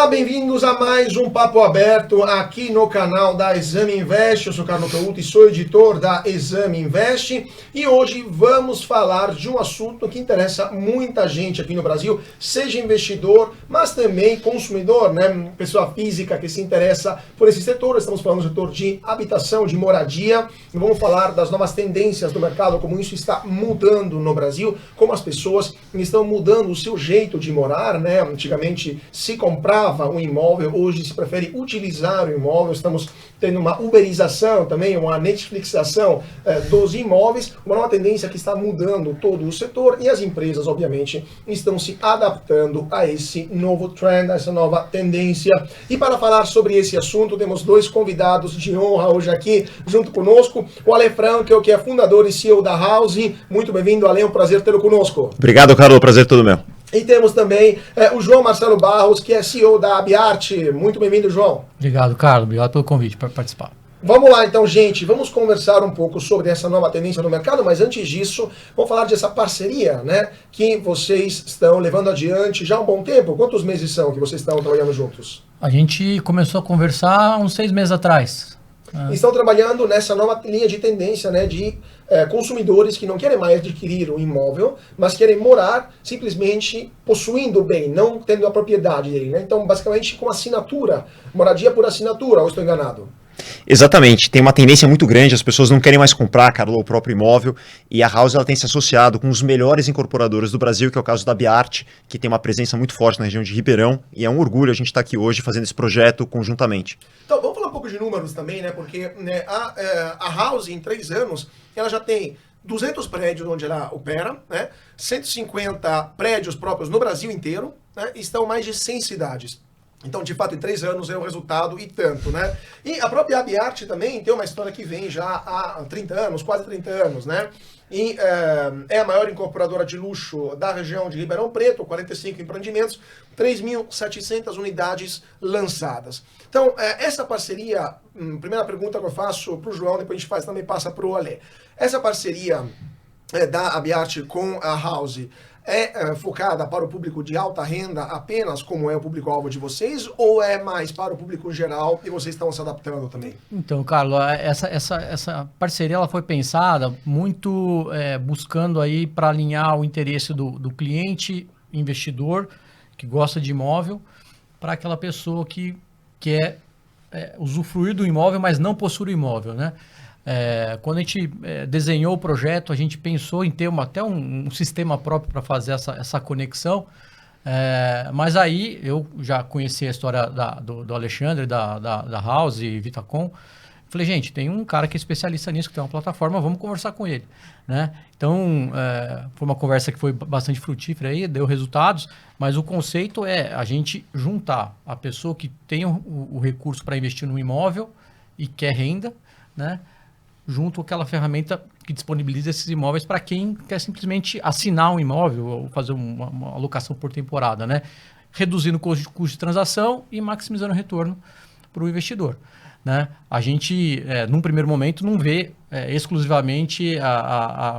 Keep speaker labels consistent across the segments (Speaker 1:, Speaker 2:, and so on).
Speaker 1: Olá, bem-vindos a mais um Papo Aberto aqui no canal da Exame Invest. Eu sou Carlos Couto e sou editor da Exame Invest. E hoje vamos falar de um assunto que interessa muita gente aqui no Brasil, seja investidor, mas também consumidor, né? Pessoa física que se interessa por esse setor. Estamos falando do setor de habitação, de moradia. E vamos falar das novas tendências do mercado, como isso está mudando no Brasil, como as pessoas estão mudando o seu jeito de morar, né? Antigamente se comprava um imóvel, hoje se prefere utilizar o imóvel. Estamos tendo uma uberização também, uma netflixização dos imóveis, uma nova tendência que está mudando todo o setor e as empresas, obviamente, estão se adaptando a esse novo trend, a essa nova tendência. E para falar sobre esse assunto, temos dois convidados de honra hoje aqui junto conosco, o Ale Frankel, que é fundador e CEO da House. Muito bem-vindo, Ale, é um prazer tê-lo conosco.
Speaker 2: Obrigado, Carlos, prazer todo meu.
Speaker 1: E temos também o João Marcelo Barros, que é CEO da Abiarte. Muito bem-vindo, João.
Speaker 3: Obrigado, Carlos. Obrigado pelo convite para participar.
Speaker 1: Vamos lá, então, gente. Vamos conversar um pouco sobre essa nova tendência no mercado, mas antes disso, vamos falar dessa parceria, né, que vocês estão levando adiante já há um bom tempo. Quantos meses são que vocês estão trabalhando juntos?
Speaker 3: A gente começou a conversar uns 6 meses atrás.
Speaker 1: Estão trabalhando nessa nova linha de tendência, né, de consumidores que não querem mais adquirir um imóvel, mas querem morar simplesmente possuindo o bem, não tendo a propriedade dele, né? Então, basicamente, com assinatura, moradia por assinatura, ou estou enganado?
Speaker 2: Exatamente, tem uma tendência muito grande, as pessoas não querem mais comprar, Carlos, o próprio imóvel, e a House ela tem se associado com os melhores incorporadores do Brasil, que é o caso da Abiarte, que tem uma presença muito forte na região de Ribeirão, e é um orgulho a gente estar aqui hoje fazendo esse projeto conjuntamente.
Speaker 1: Então, vamos falar um pouco de números também, né? Porque né, a House, em 3 anos, ela já tem 200 prédios onde ela opera, né? 150 prédios próprios no Brasil inteiro, né? E estão mais de 100 cidades. Então, de fato, em 3 anos é um resultado e tanto, né? E a própria Abiarte também tem uma história que vem já há 30 anos, quase 30 anos, né? E é a maior incorporadora de luxo da região de Ribeirão Preto, 45 empreendimentos, 3.700 unidades lançadas. Então, essa parceria, primeira pergunta que eu faço para o João, depois a gente também passa para o Ale. Essa parceria da Abiarte com a House é focada para o público de alta renda apenas, como é o público-alvo de vocês, ou é mais para o público geral e vocês estão se adaptando também?
Speaker 3: Então, Carlos, essa parceria ela foi pensada muito buscando aí para alinhar o interesse do cliente investidor que gosta de imóvel para aquela pessoa que quer usufruir do imóvel, mas não possuir o imóvel, né? Quando a gente desenhou o projeto, a gente pensou em ter até um sistema próprio para fazer essa conexão, mas aí eu já conheci a história do Alexandre, da House e Vitacom. Falei, gente, tem um cara que é especialista nisso, que tem uma plataforma, vamos conversar com ele, né? Então, foi uma conversa que foi bastante frutífera aí, deu resultados, mas o conceito é a gente juntar a pessoa que tem o recurso para investir no imóvel e quer renda, né? Junto com aquela ferramenta que disponibiliza esses imóveis para quem quer simplesmente assinar um imóvel ou fazer uma alocação por temporada, né? Reduzindo o custo de transação e maximizando o retorno para o investidor, né? A gente, num primeiro momento, não vê exclusivamente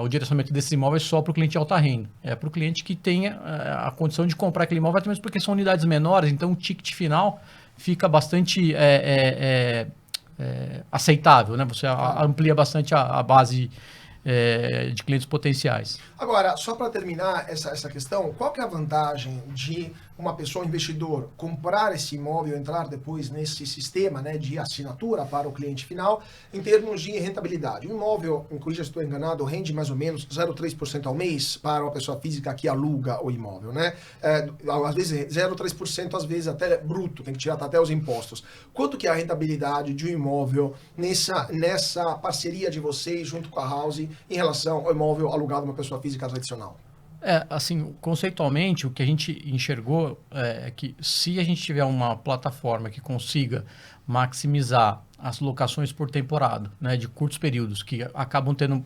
Speaker 3: o direcionamento desses imóveis só para o cliente de alta renda. É para o cliente que tenha a condição de comprar aquele imóvel, até mesmo porque são unidades menores, então o ticket final fica bastante aceitável, né? Você amplia bastante a base de clientes potenciais.
Speaker 1: Agora, só para terminar essa questão, qual que é a vantagem de uma pessoa, um investidor, comprar esse imóvel e entrar depois nesse sistema, né, de assinatura para o cliente final, em termos de rentabilidade? O imóvel, corrija se estou enganado, rende mais ou menos 0,3% ao mês para uma pessoa física que aluga o imóvel, né? Às vezes 0,3%, às vezes até bruto, tem que tirar até os impostos. Quanto que é a rentabilidade de um imóvel nessa parceria de vocês junto com a House em relação ao imóvel alugado a uma pessoa física tradicional?
Speaker 3: Assim, conceitualmente, o que a gente enxergou é que se a gente tiver uma plataforma que consiga maximizar as locações por temporada, né, de curtos períodos, que acabam tendo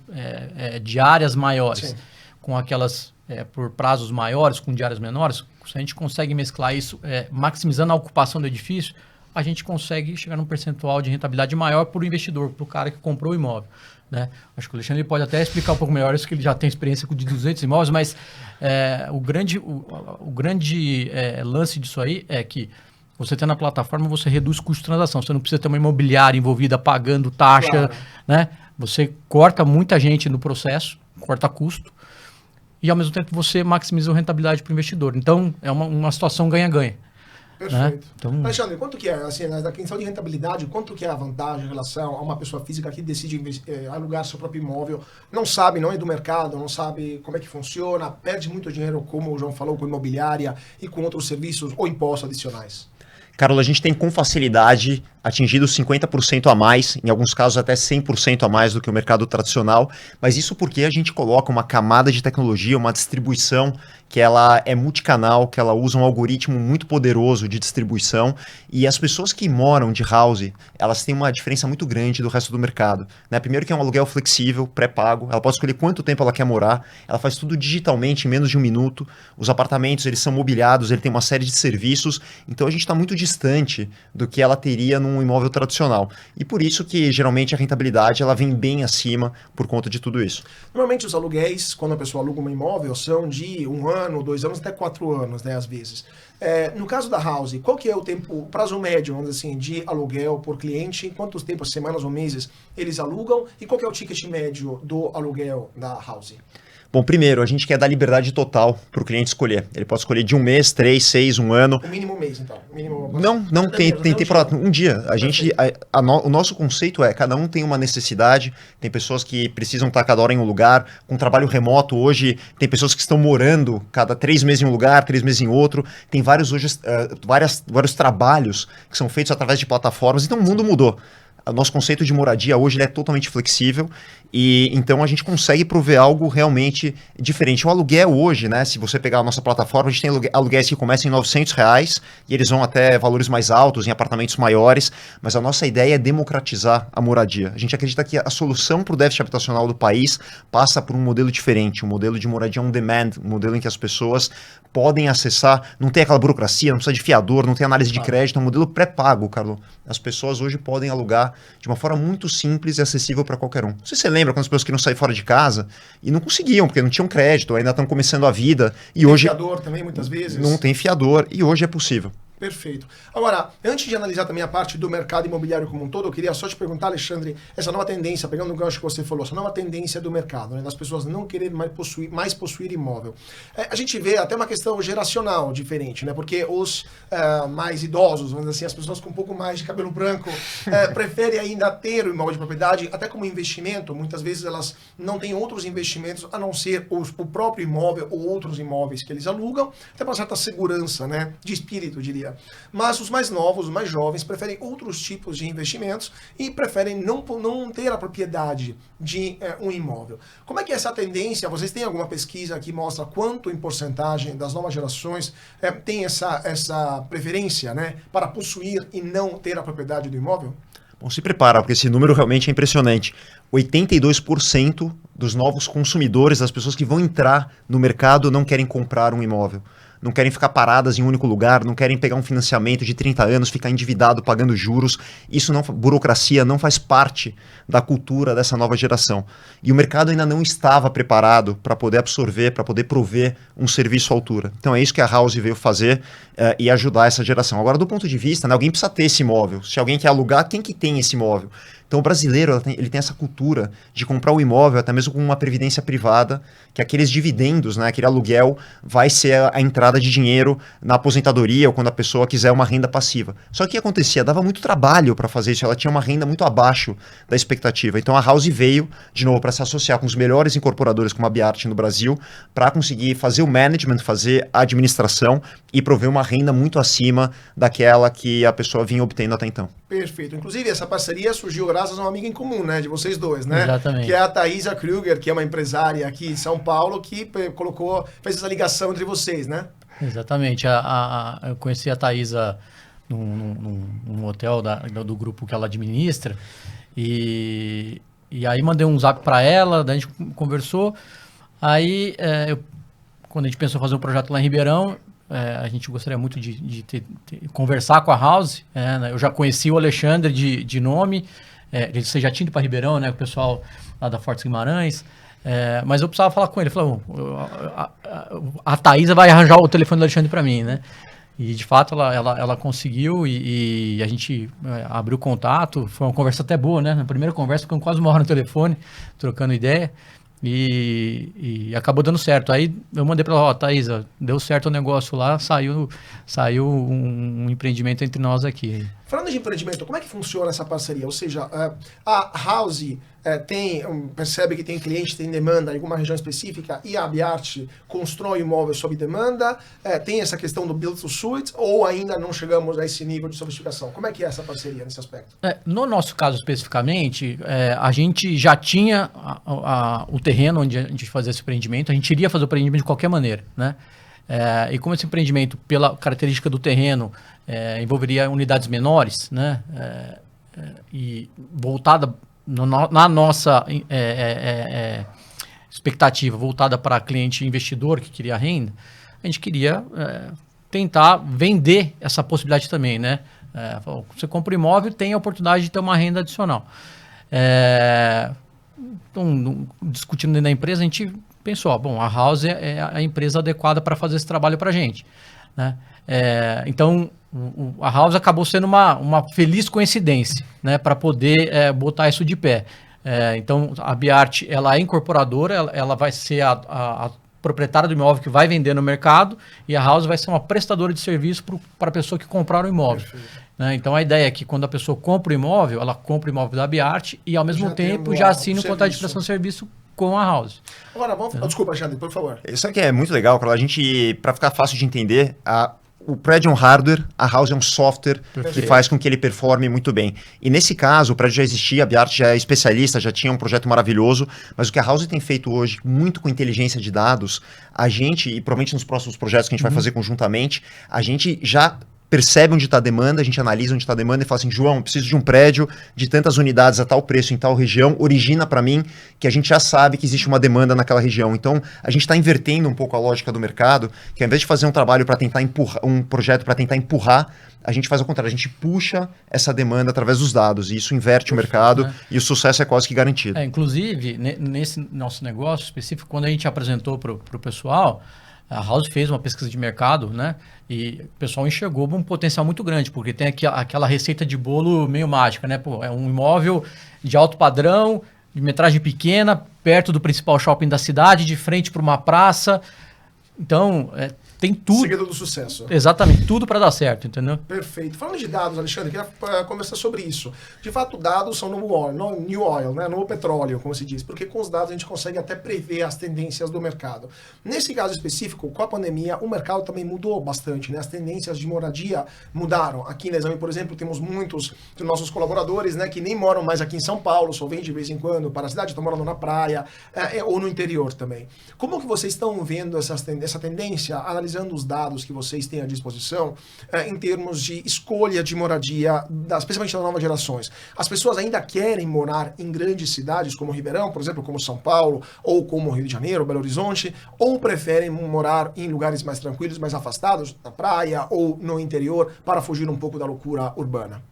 Speaker 3: diárias maiores, sim, com aquelas por prazos maiores, com diárias menores, se a gente consegue mesclar isso, maximizando a ocupação do edifício, a gente consegue chegar num percentual de rentabilidade maior para o investidor, para o cara que comprou o imóvel, né? Acho que o Alexandre pode até explicar um pouco melhor isso, que ele já tem experiência de 200 imóveis, mas o grande lance disso aí é que você tem na plataforma, você reduz o custo de transação. Você não precisa ter uma imobiliária envolvida pagando taxa,
Speaker 1: Claro.
Speaker 3: né? Você corta muita gente no processo, corta custo, e ao mesmo tempo você maximiza a rentabilidade para o investidor. Então, é uma situação ganha-ganha.
Speaker 1: Perfeito.
Speaker 3: Então-
Speaker 1: Alexandre, quanto que é, assim, na questão de rentabilidade, quanto que é a vantagem em relação a uma pessoa física que decide alugar seu próprio imóvel, não sabe, não é do mercado, não sabe como é que funciona, perde muito dinheiro, como o João falou, com imobiliária e com outros serviços ou impostos adicionais?
Speaker 2: Carol, a gente tem com facilidade atingido 50% a mais, em alguns casos até 100% a mais do que o mercado tradicional, mas isso porque a gente coloca uma camada de tecnologia, uma distribuição que ela é multicanal, que ela usa um algoritmo muito poderoso de distribuição, e as pessoas que moram de house, elas têm uma diferença muito grande do resto do mercado, né? Primeiro que é um aluguel flexível, pré-pago, ela pode escolher quanto tempo ela quer morar, ela faz tudo digitalmente em menos de 1 minuto, os apartamentos eles são mobiliados, ele tem uma série de serviços, então a gente está muito distante do que ela teria num imóvel tradicional, e por isso que geralmente a rentabilidade ela vem bem acima por conta de tudo isso.
Speaker 1: Normalmente os aluguéis, quando a pessoa aluga um imóvel, são de 1 ano, 2 anos, até 4 anos, né, às vezes. No caso da House, qual que é o prazo médio, vamos dizer assim, de aluguel por cliente? Quantos tempos, semanas ou meses eles alugam? E qual que é o ticket médio do aluguel da House?
Speaker 2: Bom, primeiro, a gente quer dar liberdade total para o cliente escolher. Ele pode escolher de 1 mês, 3, 6, 1 ano.
Speaker 1: O mínimo mês, então.
Speaker 2: Não tem temporada. Um dia. O nosso conceito é, cada um tem uma necessidade. Tem pessoas que precisam estar cada hora em um lugar. Com trabalho remoto hoje, tem pessoas que estão morando cada 3 meses em um lugar, 3 meses em outro. Tem vários trabalhos que são feitos através de plataformas. Então o mundo mudou. O nosso conceito de moradia hoje ele é totalmente flexível e então a gente consegue prover algo realmente diferente. O aluguel hoje, né, se você pegar a nossa plataforma, a gente tem aluguéis que começam em R$900 e eles vão até valores mais altos, em apartamentos maiores, mas a nossa ideia é democratizar a moradia. A gente acredita que a solução para o déficit habitacional do país passa por um modelo diferente, um modelo de moradia on demand, um modelo em que as pessoas podem acessar, não tem aquela burocracia, não precisa de fiador, não tem análise de crédito, é um modelo pré-pago, Carlos. As pessoas hoje podem alugar de uma forma muito simples e acessível para qualquer um. Não sei se você lembra quando as pessoas queriam sair fora de casa e não conseguiam, porque não tinham crédito, ainda estão começando a vida. E
Speaker 1: tem
Speaker 2: hoje
Speaker 1: fiador também, muitas vezes.
Speaker 2: Não tem fiador e hoje é possível.
Speaker 1: Perfeito. Agora, antes de analisar também a parte do mercado imobiliário como um todo, eu queria só te perguntar, Alexandre, essa nova tendência, pegando o gancho que você falou, essa nova tendência do mercado, né, das pessoas não quererem mais possuir imóvel. A gente vê até uma questão geracional diferente, né? Porque os mais idosos, vamos dizer assim, as pessoas com um pouco mais de cabelo branco, preferem ainda ter o imóvel de propriedade, até como investimento. Muitas vezes elas não têm outros investimentos a não ser o próprio imóvel ou outros imóveis que eles alugam, até para uma certa segurança, né, de espírito, eu diria. Mas os mais novos, os mais jovens, preferem outros tipos de investimentos e preferem não ter a propriedade de um imóvel. Como é que é essa tendência? Vocês têm alguma pesquisa que mostra quanto em porcentagem das novas gerações tem essa preferência, né, para possuir e não ter a propriedade do imóvel?
Speaker 2: Bom, se prepara, porque esse número realmente é impressionante. 82% dos novos consumidores, das pessoas que vão entrar no mercado, não querem comprar um imóvel. Não querem ficar paradas em um único lugar, não querem pegar um financiamento de 30 anos, ficar endividado, pagando juros. Isso não, burocracia não faz parte da cultura dessa nova geração. E o mercado ainda não estava preparado para poder absorver, para poder prover um serviço à altura. Então é isso que a House veio fazer e ajudar essa geração. Agora, do ponto de vista, né, alguém precisa ter esse imóvel. Se alguém quer alugar, quem que tem esse imóvel? Então o brasileiro ele tem essa cultura de comprar o imóvel até mesmo com uma previdência privada, que aqueles dividendos, né, aquele aluguel vai ser a entrada de dinheiro na aposentadoria ou quando a pessoa quiser uma renda passiva. Só que o que acontecia? Dava muito trabalho para fazer isso, ela tinha uma renda muito abaixo da expectativa. Então a House veio, de novo, para se associar com os melhores incorporadores como a Biarte no Brasil, para conseguir fazer o management, fazer a administração e prover uma renda muito acima daquela que a pessoa vinha obtendo até então.
Speaker 1: Perfeito. Inclusive, essa parceria surgiu graças a uma amiga em comum, né, de vocês dois, né?
Speaker 3: Exatamente.
Speaker 1: Que é a Thaisa Kruger, que é uma empresária aqui em São Paulo, que fez essa ligação entre vocês, né?
Speaker 3: Exatamente. Eu conheci a Thaisa num hotel do grupo que ela administra e aí mandei um zap para ela, daí a gente conversou. Aí, quando a gente pensou em fazer um projeto lá em Ribeirão, a gente gostaria muito de conversar com a House. Né? Eu já conheci o Alexandre de nome, você já tinha ido para Ribeirão, né? O pessoal lá da Fortes Guimarães. Mas eu precisava falar com ele. Ele falou, a Thaisa vai arranjar o telefone do Alexandre para mim, né? E, de fato, ela conseguiu e a gente abriu contato. Foi uma conversa até boa, né? Na primeira conversa, ficamos quase uma hora no telefone, trocando ideia. E acabou dando certo. Aí eu mandei para ela, ó, Thaisa, deu certo o negócio lá, saiu um empreendimento entre nós aqui.
Speaker 1: Falando de empreendimento, como é que funciona essa parceria? Ou seja, a House percebe que tem cliente, tem demanda em alguma região específica e a Abiart constrói imóvel sob demanda? Tem essa questão do build to suit ou ainda não chegamos a esse nível de sofisticação? Como é que é essa parceria nesse aspecto?
Speaker 3: No nosso caso especificamente, a gente já tinha o terreno onde a gente fazia esse empreendimento, a gente iria fazer o empreendimento de qualquer maneira, né? E como esse empreendimento, pela característica do terreno, envolveria unidades menores, né? E voltada na nossa expectativa, voltada para cliente investidor que queria renda, a gente queria tentar vender essa possibilidade também, né? Você compra um imóvel, tem a oportunidade de ter uma renda adicional. Então, discutindo dentro da empresa, a gente pensou, bom, a House é a empresa adequada para fazer esse trabalho para a gente, né? Então, a House acabou sendo uma feliz coincidência, né, para poder botar isso de pé. Então, a Abiart, ela é incorporadora, ela vai ser a proprietária do imóvel que vai vender no mercado e a House vai ser uma prestadora de serviço para a pessoa que comprar o imóvel. Né? Então, a ideia é que quando a pessoa compra o imóvel, ela compra o imóvel da Abiart e, ao mesmo tempo, já assina o contrato de prestação de serviço com a House.
Speaker 1: Agora, desculpa, Alexandre, por favor.
Speaker 2: Isso aqui é muito legal, Carol. A gente, para ficar fácil de entender, o prédio é um hardware, a House é um software que faz com que ele performe muito bem. E nesse caso, o prédio já existia, a Abiart já é especialista, já tinha um projeto maravilhoso, mas o que a House tem feito hoje, muito com inteligência de dados, a gente, e provavelmente nos próximos projetos que a gente vai fazer conjuntamente, a gente já percebe onde está a demanda, a gente analisa onde está a demanda e fala assim, João, preciso de um prédio de tantas unidades a tal preço em tal região, origina para mim que a gente já sabe que existe uma demanda naquela região. Então, a gente está invertendo um pouco a lógica do mercado, que ao invés de fazer um trabalho para tentar empurrar, um projeto para tentar empurrar, a gente faz o contrário, a gente puxa essa demanda através dos dados, e isso inverte o mercado, e o sucesso é quase que garantido.
Speaker 3: Inclusive, nesse nosso negócio específico, quando a gente apresentou para o pessoal, a House fez uma pesquisa de mercado, né? E o pessoal enxergou um potencial muito grande, porque tem aqui aquela receita de bolo meio mágica, né? Pô, é um imóvel de alto padrão, de metragem pequena, perto do principal shopping da cidade, de frente para uma praça. Então, tem tudo.
Speaker 1: Segredo do sucesso.
Speaker 3: Exatamente, tudo para dar certo, entendeu?
Speaker 1: Perfeito. Falando de dados, Alexandre, queria conversar sobre isso. De fato, dados são new oil, né? Novo petróleo, como se diz, porque com os dados a gente consegue até prever as tendências do mercado. Nesse caso específico, com a pandemia, o mercado também mudou bastante, né? As tendências de moradia mudaram. Aqui na Exame, por exemplo, temos muitos dos nossos colaboradores, né, que nem moram mais aqui em São Paulo, só vêm de vez em quando para a cidade, estão morando na praia, ou no interior também. Como que vocês estão vendo essa tendência, analisando os dados que vocês têm à disposição, em termos de escolha de moradia, especialmente das novas gerações? As pessoas ainda querem morar em grandes cidades como Ribeirão, por exemplo, como São Paulo, ou como Rio de Janeiro, Belo Horizonte, ou preferem morar em lugares mais tranquilos, mais afastados, na praia ou no interior, para fugir um pouco da loucura urbana?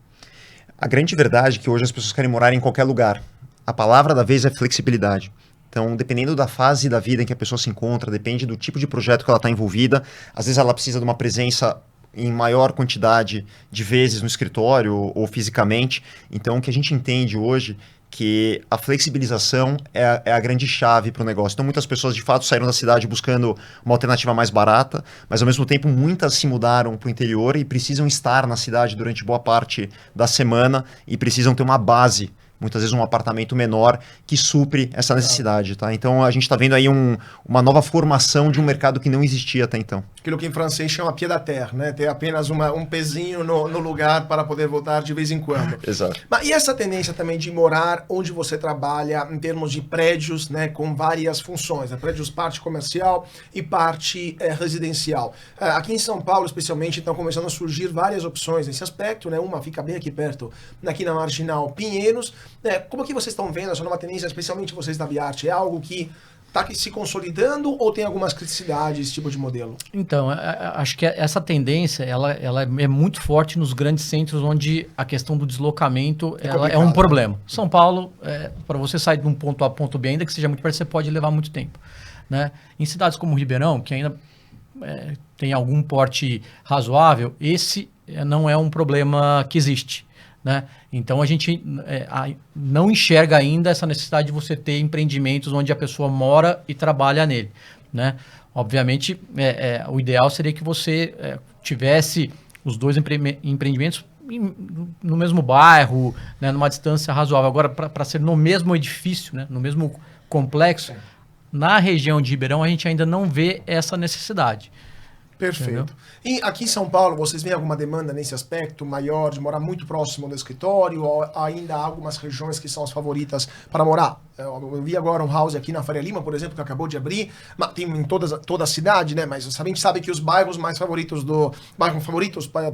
Speaker 2: A grande verdade é que hoje as pessoas querem morar em qualquer lugar. A palavra da vez é flexibilidade. Então, dependendo da fase da vida em que a pessoa se encontra, depende do tipo de projeto que ela está envolvida, às vezes ela precisa de uma presença em maior quantidade de vezes no escritório ou fisicamente. Então, o que a gente entende hoje que a flexibilização é a grande chave para o negócio. Então, muitas pessoas, de fato, saíram da cidade buscando uma alternativa mais barata, mas, ao mesmo tempo, muitas se mudaram para o interior e precisam estar na cidade durante boa parte da semana e precisam ter uma base, muitas vezes um apartamento menor, que supre essa necessidade, tá? Então, a gente está vendo aí uma nova formação de um mercado que não existia até então.
Speaker 1: Aquilo que em francês chama pied à terre, né? Ter apenas um pezinho no lugar para poder voltar de vez em quando.
Speaker 2: Exato.
Speaker 1: Mas e essa tendência também de morar onde você trabalha, em termos de prédios, né? Com várias funções, né? Prédios parte comercial e parte residencial. Aqui em São Paulo, especialmente, estão começando a surgir várias opções nesse aspecto, né? Uma fica bem aqui perto, aqui na Marginal Pinheiros. Como que vocês estão vendo essa nova tendência, especialmente vocês da Abiart? É algo que está se consolidando ou tem algumas criticidades, esse tipo de modelo?
Speaker 3: Então, acho que essa tendência ela é muito forte nos grandes centros onde a questão do deslocamento é um problema. São Paulo, para você sair de um ponto A a ponto B, ainda que seja muito perto, você pode levar muito tempo, né? Em cidades como Ribeirão, que ainda tem algum porte razoável, esse não é um problema que existe, né? Então a gente não enxerga ainda essa necessidade de você ter empreendimentos onde a pessoa mora e trabalha nele, né? Obviamente, o ideal seria que você tivesse os dois empreendimentos no mesmo bairro, né, numa distância razoável. Agora, para ser no mesmo edifício, né, no mesmo complexo, na região de Ribeirão, a gente ainda não vê essa necessidade.
Speaker 1: Perfeito.
Speaker 3: Entendeu?
Speaker 1: E aqui em São Paulo, vocês veem alguma demanda nesse aspecto maior, de morar muito próximo do escritório, ou ainda há algumas regiões que são as favoritas para morar? Eu vi agora um house aqui na Faria Lima, por exemplo, que acabou de abrir, tem em toda a cidade, né? Mas a gente sabe que os bairros mais favoritos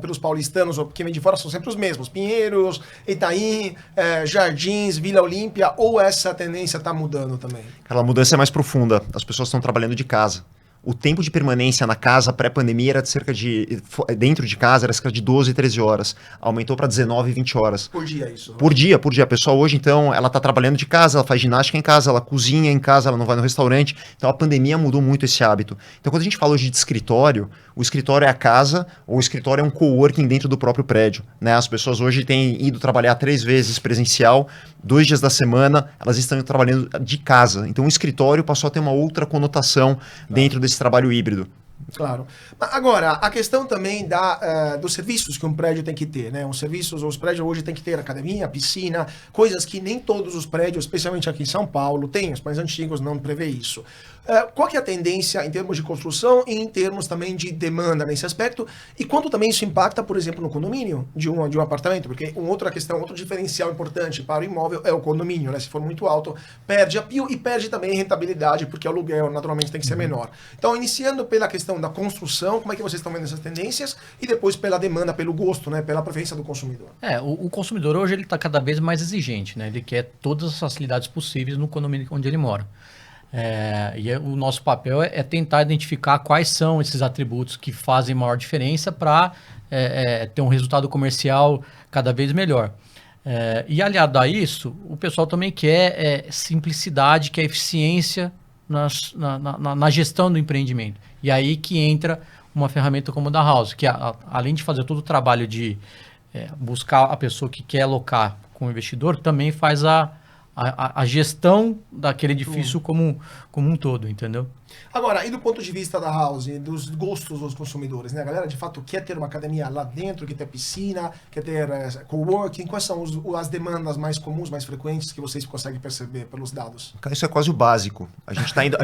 Speaker 1: pelos paulistanos, ou quem vem de fora, são sempre os mesmos: Pinheiros, Itaim, Jardins, Vila Olímpia, ou essa tendência está mudando também?
Speaker 2: Aquela mudança é mais profunda. As pessoas estão trabalhando de casa. O tempo de permanência na casa pré-pandemia era dentro de casa, era cerca de 12, 13 horas. Aumentou para 19, 20 horas.
Speaker 1: Por dia isso?
Speaker 2: Por dia. A pessoa hoje, então, ela está trabalhando de casa, ela faz ginástica em casa, ela cozinha em casa, ela não vai no restaurante. Então, a pandemia mudou muito esse hábito. Então, quando a gente fala hoje de escritório, o escritório é a casa, ou o escritório é um coworking dentro do próprio prédio, né? As pessoas hoje têm ido trabalhar 3 vezes presencial, 2 dias da semana, elas estão trabalhando de casa. Então, o escritório passou a ter uma outra conotação dentro desse trabalho híbrido.
Speaker 1: Claro. Agora, a questão também dos serviços que um prédio tem que ter, né? Os prédios hoje têm que ter academia, piscina, coisas que nem todos os prédios, especialmente aqui em São Paulo, têm. Os mais antigos não prevê isso. Qual que é a tendência em termos de construção e em termos também de demanda nesse aspecto? E quanto também isso impacta, por exemplo, no condomínio de um apartamento? Porque outra questão, outro diferencial importante para o imóvel é o condomínio, né? Se for muito alto, perde apio e perde também rentabilidade, porque o aluguel naturalmente tem que ser menor. Então, iniciando pela questão da construção, como é que vocês estão vendo essas tendências? E depois pela demanda, pelo gosto, né? Pela preferência do consumidor.
Speaker 3: O consumidor hoje ele está cada vez mais exigente, né? Ele quer todas as facilidades possíveis no condomínio onde ele mora. O nosso papel é tentar identificar quais são esses atributos que fazem maior diferença para ter um resultado comercial cada vez melhor. E aliado a isso, o pessoal também quer simplicidade, quer eficiência na gestão do empreendimento. E aí que entra uma ferramenta como a da House, que além de fazer todo o trabalho de buscar a pessoa que quer alocar com o investidor, também faz a gestão daquele edifício como um todo, entendeu?
Speaker 1: Agora, e do ponto de vista da House, dos gostos dos consumidores, né? A galera de fato quer ter uma academia lá dentro, quer ter piscina, quer ter coworking. Quais são as demandas mais comuns, mais frequentes que vocês conseguem perceber pelos dados?
Speaker 2: Isso é quase o básico. A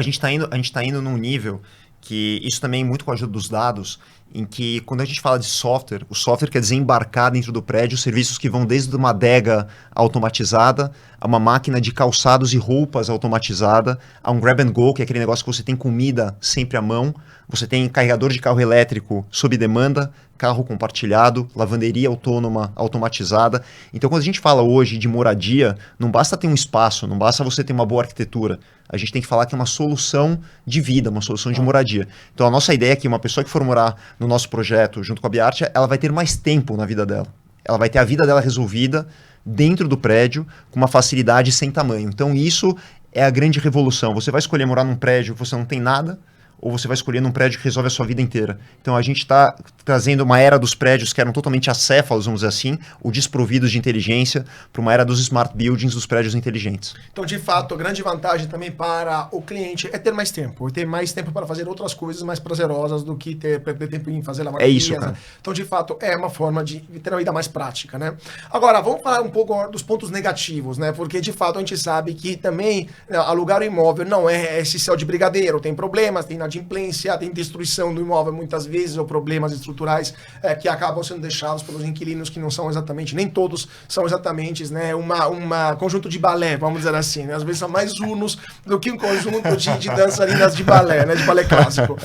Speaker 2: gente tá indo num nível que isso também muito com a ajuda dos dados, em que quando a gente fala de software, o software quer desembarcar dentro do prédio serviços que vão desde uma adega automatizada, a uma máquina de calçados e roupas automatizada, a um grab and go, que é aquele negócio que você tem comida sempre à mão, você tem carregador de carro elétrico sob demanda, carro compartilhado, lavanderia autônoma automatizada. Então, quando a gente fala hoje de moradia, não basta ter um espaço, não basta você ter uma boa arquitetura. A gente tem que falar que é uma solução de vida, uma solução de moradia. Então, a nossa ideia é que uma pessoa que for morar no nosso projeto, junto com a Biart, ela vai ter mais tempo na vida dela. Ela vai ter a vida dela resolvida dentro do prédio, com uma facilidade sem tamanho. Então, isso é a grande revolução. Você vai escolher morar num prédio que você não tem nada, ou você vai escolher num prédio que resolve a sua vida inteira. Então, a gente está trazendo uma era dos prédios que eram totalmente acéfalos, vamos dizer assim, ou desprovidos de inteligência, para uma era dos smart buildings, dos prédios inteligentes.
Speaker 1: Então, de fato, a grande vantagem também para o cliente é ter mais tempo. Ter mais tempo para fazer outras coisas mais prazerosas do que perder tempo em fazer lavar.
Speaker 2: É isso, cara.
Speaker 1: Então, de fato, é uma forma de ter uma vida mais prática, né? Agora, vamos falar um pouco dos pontos negativos, né? Porque, de fato, a gente sabe que também alugar o imóvel não é esse céu de brigadeiro. Tem problemas, tem inadimplência, tem destruição do imóvel muitas vezes, ou problemas estruturais que acabam sendo deixados pelos inquilinos que não são exatamente, nem todos são exatamente, né, uma conjunto de balé, vamos dizer assim, né? Às vezes são mais unos do que um conjunto de dançarinas de balé, né, de balé clássico.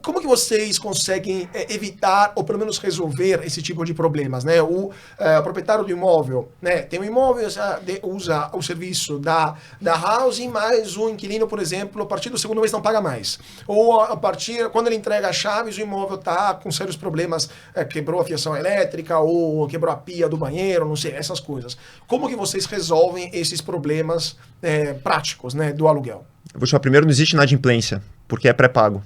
Speaker 1: Como que vocês conseguem evitar, ou pelo menos resolver esse tipo de problemas, né? O proprietário do imóvel, né, tem um imóvel, usa o serviço da House, mas o inquilino, por exemplo, a partir do segundo mês não paga mais. Ou quando ele entrega as chaves, o imóvel está com sérios problemas, quebrou a fiação elétrica, ou quebrou a pia do banheiro, não sei, essas coisas. Como que vocês resolvem esses problemas práticos, né, do aluguel?
Speaker 2: Eu vou te falar, primeiro, não existe inadimplência, porque é pré-pago.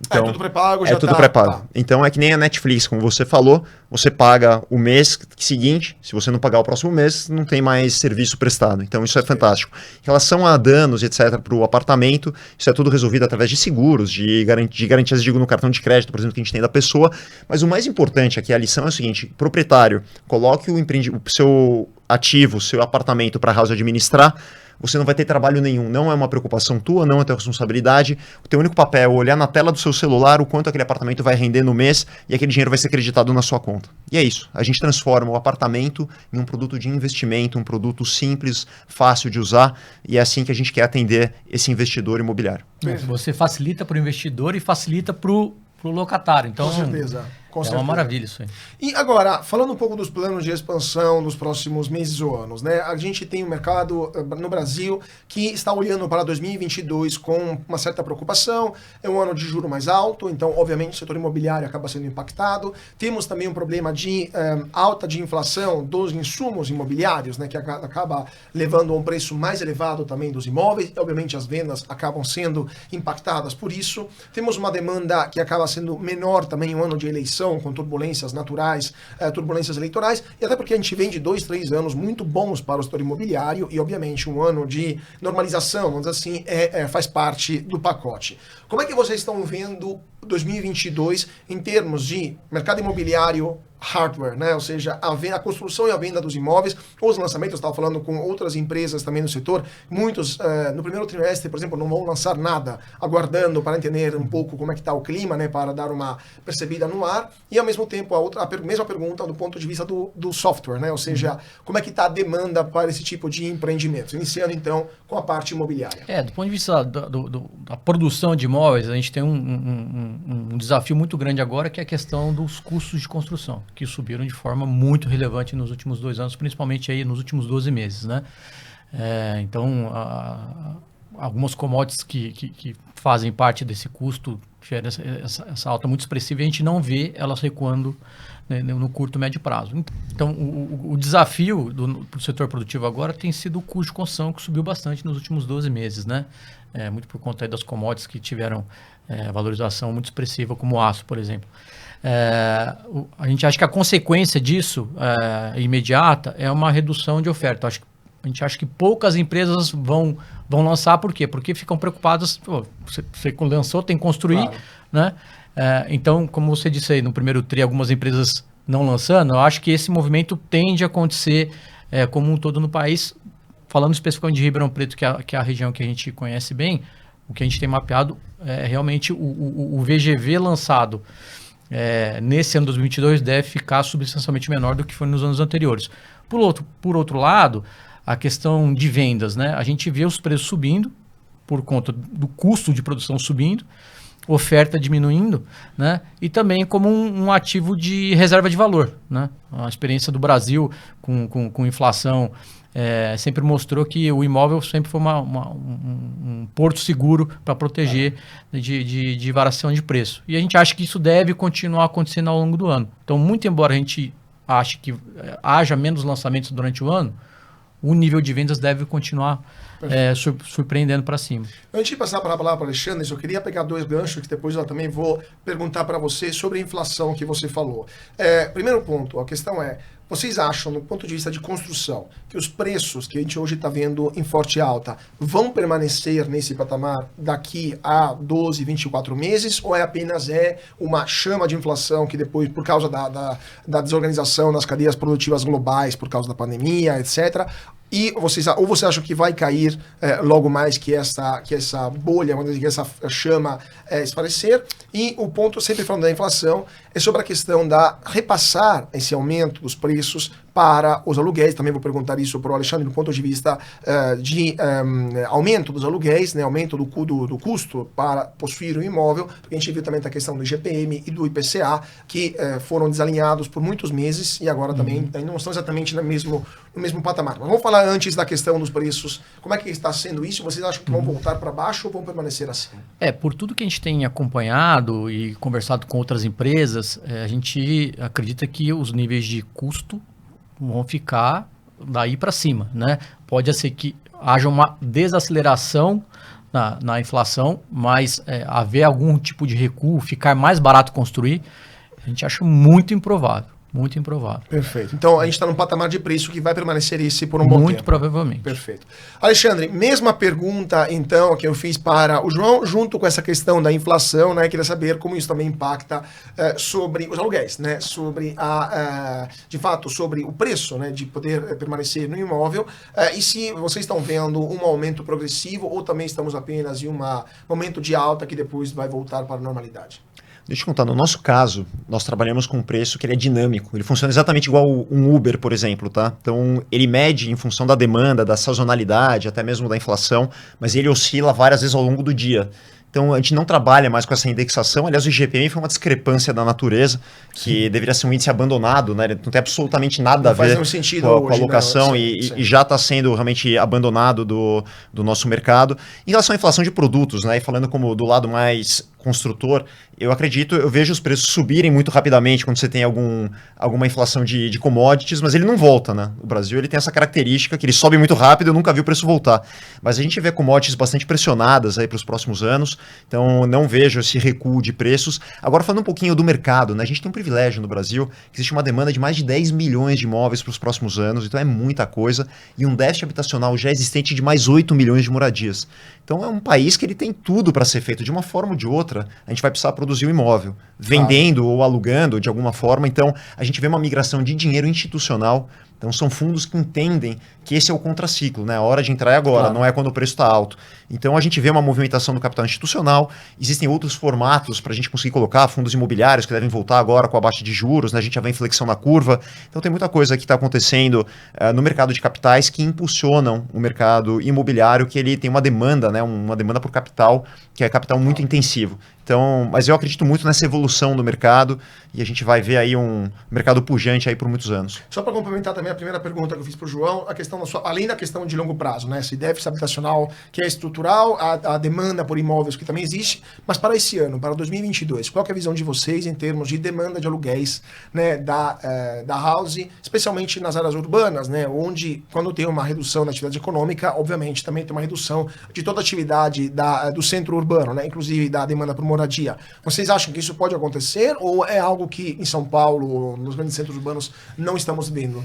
Speaker 1: Então, é tudo pré-pago, já
Speaker 2: é tudo pré-pago. Tá. Então é que nem a Netflix, como você falou, você paga o mês seguinte, se você não pagar o próximo mês, não tem mais serviço prestado. Então isso é fantástico. Em relação a danos, etc., para o apartamento, isso é tudo resolvido através de seguros, de garantias, digo, no cartão de crédito, por exemplo, que a gente tem da pessoa. Mas o mais importante aqui, a lição é o seguinte: proprietário, coloque o seu ativo, o seu apartamento para a house administrar. Você não vai ter trabalho nenhum, não é uma preocupação tua, não é tua responsabilidade. O teu único papel é olhar na tela do seu celular o quanto aquele apartamento vai render no mês e aquele dinheiro vai ser acreditado na sua conta. E é isso, a gente transforma o apartamento em um produto de investimento, um produto simples, fácil de usar, e é assim que a gente quer atender esse investidor imobiliário.
Speaker 3: Você facilita para o investidor e facilita para o locatário. Então,
Speaker 1: com certeza.
Speaker 3: Uma maravilha isso aí.
Speaker 1: E agora, falando um pouco dos planos de expansão nos próximos meses ou anos, né? A gente tem um mercado no Brasil que está olhando para 2022 com uma certa preocupação. É um ano de juro mais alto, então, obviamente, o setor imobiliário acaba sendo impactado. Temos também um problema de alta de inflação dos insumos imobiliários, né? Que acaba levando a um preço mais elevado também dos imóveis. E, obviamente, as vendas acabam sendo impactadas por isso. Temos uma demanda que acaba sendo menor também, um ano de eleição, com turbulências naturais, turbulências eleitorais, e até porque a gente vem de 2, 3 anos muito bons para o setor imobiliário e, obviamente, um ano de normalização, vamos dizer assim, faz parte do pacote. Como é que vocês estão vendo 2022 em termos de mercado imobiliário hardware, né? Ou seja, a construção e a venda dos imóveis, os lançamentos, eu estava falando com outras empresas também no setor, muitos no primeiro trimestre, por exemplo, não vão lançar nada, aguardando para entender um pouco como é que está o clima, né? Para dar uma percebida no ar, e ao mesmo tempo a mesma pergunta do ponto de vista do software, né? Ou seja, como é que está a demanda para esse tipo de empreendimentos, iniciando então com a parte imobiliária.
Speaker 3: Do ponto de vista da produção de imóveis, a gente tem um desafio muito grande agora, que é a questão dos custos de construção, que subiram de forma muito relevante nos últimos 2 anos, principalmente aí nos últimos 12 meses, né? Então, algumas commodities que fazem parte desse custo tiveram essa alta muito expressiva, e a gente não vê elas recuando, né, no curto e médio prazo. Então, o desafio do setor produtivo agora tem sido o custo de construção, que subiu bastante nos últimos 12 meses, né? Muito por conta aí das commodities que tiveram valorização muito expressiva, como o aço, por exemplo. A gente acha que a consequência disso, imediata, é uma redução de oferta. A gente acha que poucas empresas vão lançar. Por quê? Porque ficam preocupadas. Você lançou, tem que construir, claro, né? Então, como você disse aí, no primeiro TRI, algumas empresas não lançando, eu acho que esse movimento tende a acontecer como um todo no país. Falando especificamente de Ribeirão Preto, que é a região que a gente conhece bem, o que a gente tem mapeado é realmente o VGV lançado nesse ano de 2022 deve ficar substancialmente menor do que foi nos anos anteriores. Por outro lado, a questão de vendas, né? A gente vê os preços subindo por conta do custo de produção subindo, oferta diminuindo, né? E também como um ativo de reserva de valor, né? A experiência do Brasil com inflação sempre mostrou que o imóvel sempre foi um porto seguro para proteger de variação de preço. E a gente acha que isso deve continuar acontecendo ao longo do ano. Então, muito embora a gente ache que haja menos lançamentos durante o ano, o nível de vendas deve continuar surpreendendo para cima.
Speaker 1: Antes de passar a palavra para o Alexandre, eu queria pegar 2 ganchos que depois eu também vou perguntar para você sobre a inflação que você falou. Primeiro ponto, a questão vocês acham, no ponto de vista de construção, que os preços que a gente hoje está vendo em forte alta vão permanecer nesse patamar daqui a 12, 24 meses, ou apenas uma chama de inflação que depois, por causa da desorganização nas cadeias produtivas globais, por causa da pandemia, etc., ou você acha que vai cair logo mais que essa bolha, vamos dizer, que essa chama esclarecer? E o ponto, sempre falando da inflação, é sobre a questão da repassar esse aumento dos preços para os aluguéis. Também vou perguntar isso para o Alexandre, do ponto de vista de aumento dos aluguéis, né, aumento do custo para possuir um imóvel, porque a gente viu também a questão do IGPM e do IPCA, que foram desalinhados por muitos meses e agora também não estão exatamente no mesmo patamar. Mas vamos falar antes da questão dos preços. Como é que está sendo isso? Vocês acham que vão voltar para baixo ou vão permanecer assim?
Speaker 3: Por tudo que a gente tem acompanhado e conversado com outras empresas, a gente acredita que os níveis de custo vão ficar daí para cima, né? Pode ser que haja uma desaceleração na inflação, mas haver algum tipo de recuo, ficar mais barato construir, a gente acha muito improvável. Muito improvável.
Speaker 1: Perfeito. Então a gente está num patamar de preço que vai permanecer esse por um bom tempo.
Speaker 3: Muito provavelmente.
Speaker 1: Perfeito. Alexandre, mesma pergunta então que eu fiz para o João, junto com essa questão da inflação, né? Queria saber como isso também impacta sobre os aluguéis, né? Sobre de fato, sobre o preço, né? De poder permanecer no imóvel. E se vocês estão vendo um aumento progressivo ou também estamos apenas em um momento de alta que depois vai voltar para a normalidade.
Speaker 2: Deixa eu contar, no nosso caso, nós trabalhamos com um preço que ele é dinâmico. Ele funciona exatamente igual um Uber, por exemplo, tá? Então, ele mede em função da demanda, da sazonalidade, até mesmo da inflação, mas ele oscila várias vezes ao longo do dia. Então, a gente não trabalha mais com essa indexação. Aliás, o IGPM foi uma discrepância da natureza, que deveria ser um índice abandonado, né? Ele não tem absolutamente nada a ver com a locação, não, e já está sendo realmente abandonado do nosso mercado. Em relação à inflação de produtos, né? E falando como do lado mais construtor, eu vejo os preços subirem muito rapidamente quando você tem alguma inflação de commodities, mas ele não volta, né? O Brasil ele tem essa característica que ele sobe muito rápido, eu nunca vi o preço voltar. Mas a gente vê commodities bastante pressionadas aí para os próximos anos, então não vejo esse recuo de preços. Agora falando um pouquinho do mercado, né? A gente tem um privilégio no Brasil, que existe uma demanda de mais de 10 milhões de imóveis para os próximos anos, então é muita coisa, e um déficit habitacional já existente de mais 8 milhões de moradias. Então é um país que ele tem tudo para ser feito de uma forma ou de outra. A gente vai precisar produzir o imóvel, vendendo ou alugando de alguma forma. Então a gente vê uma migração de dinheiro institucional. Então são fundos que entendem que esse é o contraciclo, né? A hora de entrar é agora, não é quando o preço está alto. Então a gente vê uma movimentação do capital institucional, existem outros formatos para a gente conseguir colocar, fundos imobiliários que devem voltar agora com a baixa de juros, né? A gente já vê inflexão na curva. Então tem muita coisa que está acontecendo no mercado de capitais que impulsionam o mercado imobiliário, que ele tem uma demanda, né? Uma demanda por capital, que é capital muito intensivo. Então, mas eu acredito muito nessa evolução do mercado e a gente vai ver aí um mercado pujante aí por muitos anos.
Speaker 1: Só para complementar também a primeira pergunta que eu fiz para o João, a questão além da questão de longo prazo, né? Esse déficit habitacional que é estrutural, a demanda por imóveis que também existe, mas para esse ano, para 2022, qual que é a visão de vocês em termos de demanda de aluguéis, né, da House, especialmente nas áreas urbanas, né? Onde, quando tem uma redução na atividade econômica, obviamente também tem uma redução de toda a atividade do centro urbano, né? Inclusive da demanda por moradia. Vocês acham que isso pode acontecer ou é algo que em São Paulo, nos grandes centros urbanos, não estamos vendo?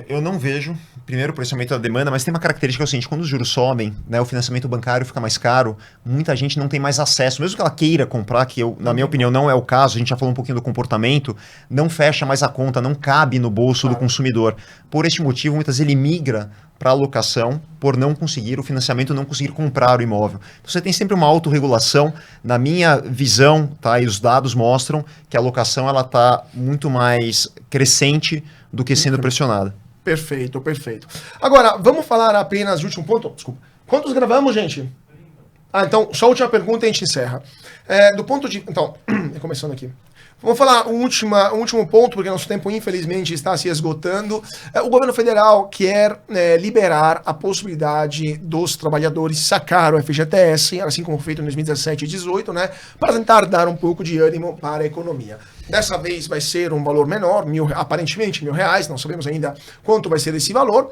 Speaker 2: Eu não vejo, primeiro, por esse aumento da demanda, mas tem uma característica que é o seguinte: quando os juros sobem, né, o financiamento bancário fica mais caro, muita gente não tem mais acesso, mesmo que ela queira comprar, que na minha opinião não é o caso, a gente já falou um pouquinho do comportamento, não fecha mais a conta, não cabe no bolso do consumidor. Por este motivo, muitas vezes ele migra para a locação por não conseguir o financiamento, não conseguir comprar o imóvel. Então, você tem sempre uma autorregulação. Na minha visão, tá, e os dados mostram que a locação ela está muito mais crescente do que sendo pressionada.
Speaker 1: Perfeito, perfeito. Agora, vamos falar apenas de último ponto? Desculpa. Quantos gravamos, gente? Então, só a última pergunta e a gente encerra. Do ponto de... Então, começando aqui. Vamos falar um último ponto, porque nosso tempo, infelizmente, está se esgotando. O governo federal quer liberar a possibilidade dos trabalhadores sacar o FGTS, assim como feito em 2017 e 2018, né, para tentar dar um pouco de ânimo para a economia. Dessa vez vai ser um valor menor, aparentemente R$1.000, não sabemos ainda quanto vai ser esse valor.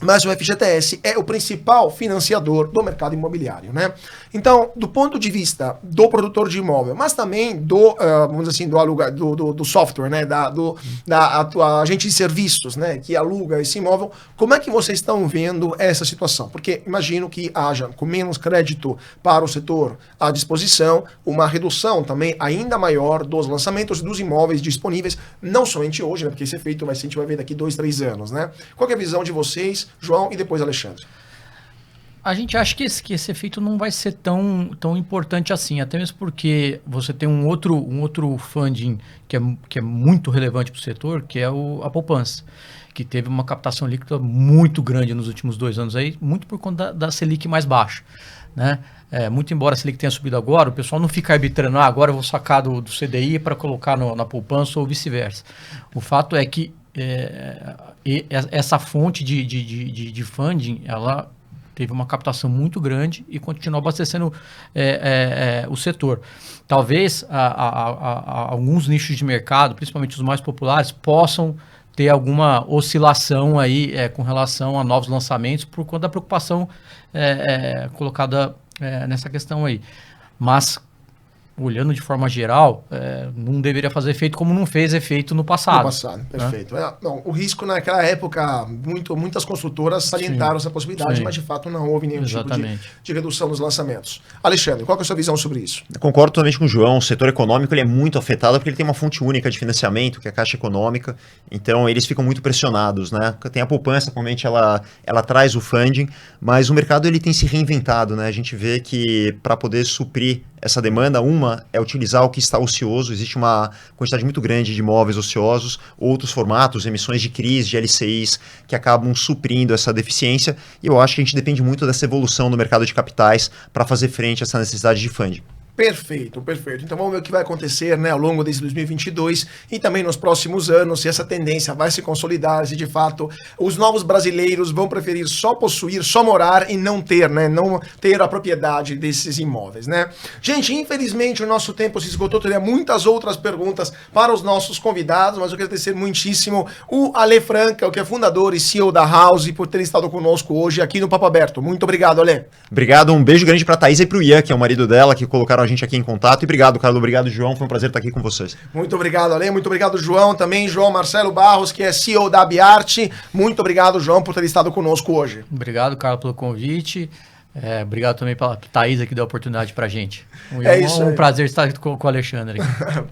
Speaker 1: Mas o FGTS é o principal financiador do mercado imobiliário, né? Então, do ponto de vista do produtor de imóvel, mas também vamos dizer assim, do software, né? Do agente de serviços, né? Que aluga esse imóvel, como é que vocês estão vendo essa situação? Porque imagino que haja, com menos crédito para o setor à disposição, uma redução também ainda maior dos lançamentos dos imóveis disponíveis, não somente hoje, né? Porque esse efeito a gente vai ver daqui 2, 3 anos, né? Qual que é a visão de vocês, João, e depois Alexandre?
Speaker 3: A gente acha que esse efeito não vai ser tão importante assim, até mesmo porque você tem um outro funding que é muito relevante para o setor, que é a poupança, que teve uma captação líquida muito grande nos últimos 2 anos, aí, muito por conta da Selic mais baixa, né? Muito embora a Selic tenha subido agora, o pessoal não fica arbitrando, agora eu vou sacar do CDI para colocar na poupança ou vice-versa. O fato é que essa fonte de funding, ela teve uma captação muito grande e continua abastecendo o setor. Talvez alguns nichos de mercado, principalmente os mais populares, possam ter alguma oscilação aí com relação a novos lançamentos por conta da preocupação colocada nessa questão aí. Mas, olhando de forma geral, não deveria fazer efeito como não fez efeito no passado.
Speaker 1: No passado, perfeito. Não, o risco naquela época, muitas construtoras salientaram essa possibilidade, mas de fato não houve nenhum tipo de redução nos lançamentos. Alexandre, qual que é a sua visão sobre isso?
Speaker 2: Eu concordo totalmente com o João. O setor econômico ele é muito afetado porque ele tem uma fonte única de financiamento, que é a Caixa Econômica, então eles ficam muito pressionados, né? Tem a poupança, normalmente ela traz o funding, mas o mercado ele tem se reinventado, né? A gente vê que para poder suprir essa demanda, uma é utilizar o que está ocioso, existe uma quantidade muito grande de imóveis ociosos, outros formatos, emissões de CRIs, de LCIs, que acabam suprindo essa deficiência, e eu acho que a gente depende muito dessa evolução do mercado de capitais para fazer frente a essa necessidade de funding.
Speaker 1: Perfeito, perfeito. Então vamos ver o que vai acontecer, né, ao longo desse 2022 e também nos próximos anos, se essa tendência vai se consolidar, se de fato os novos brasileiros vão preferir só possuir, só morar e não ter, né, não ter a propriedade desses imóveis, né? Gente, infelizmente o nosso tempo se esgotou, teria muitas outras perguntas para os nossos convidados, mas eu quero agradecer muitíssimo o Ale Franca, que é fundador e CEO da House, por ter estado conosco hoje aqui no Papo Aberto. Muito obrigado, Ale.
Speaker 2: Obrigado, um beijo grande para a Thaís e para o Ian, que é o marido dela, que colocaram a gente aqui em contato. E obrigado, Carlos. Obrigado, João. Foi um prazer estar aqui com vocês.
Speaker 1: Muito obrigado, Ale. Muito obrigado, João. Também João Marcelo Barros, que é CEO da Biarte. Muito obrigado, João, por ter estado conosco hoje.
Speaker 3: Obrigado, Carlos, pelo convite. Obrigado também pela Thaís que deu a oportunidade pra gente. Um prazer estar com o Alexandre.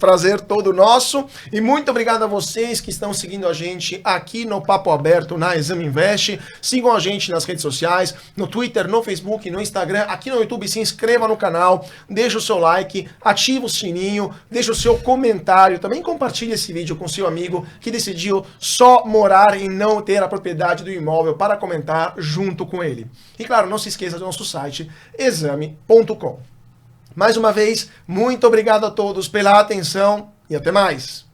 Speaker 1: Prazer todo nosso. E muito obrigado a vocês que estão seguindo a gente aqui no Papo Aberto na Exame Invest. Sigam a gente nas redes sociais, no Twitter, no Facebook, no Instagram, aqui no YouTube. Se inscreva no canal, deixa o seu like, ativa o sininho, deixa o seu comentário. Também compartilhe esse vídeo com seu amigo que decidiu só morar e não ter a propriedade do imóvel para comentar junto com ele. E claro, não se esqueça do nosso site exame.com. Mais uma vez, muito obrigado a todos pela atenção e até mais!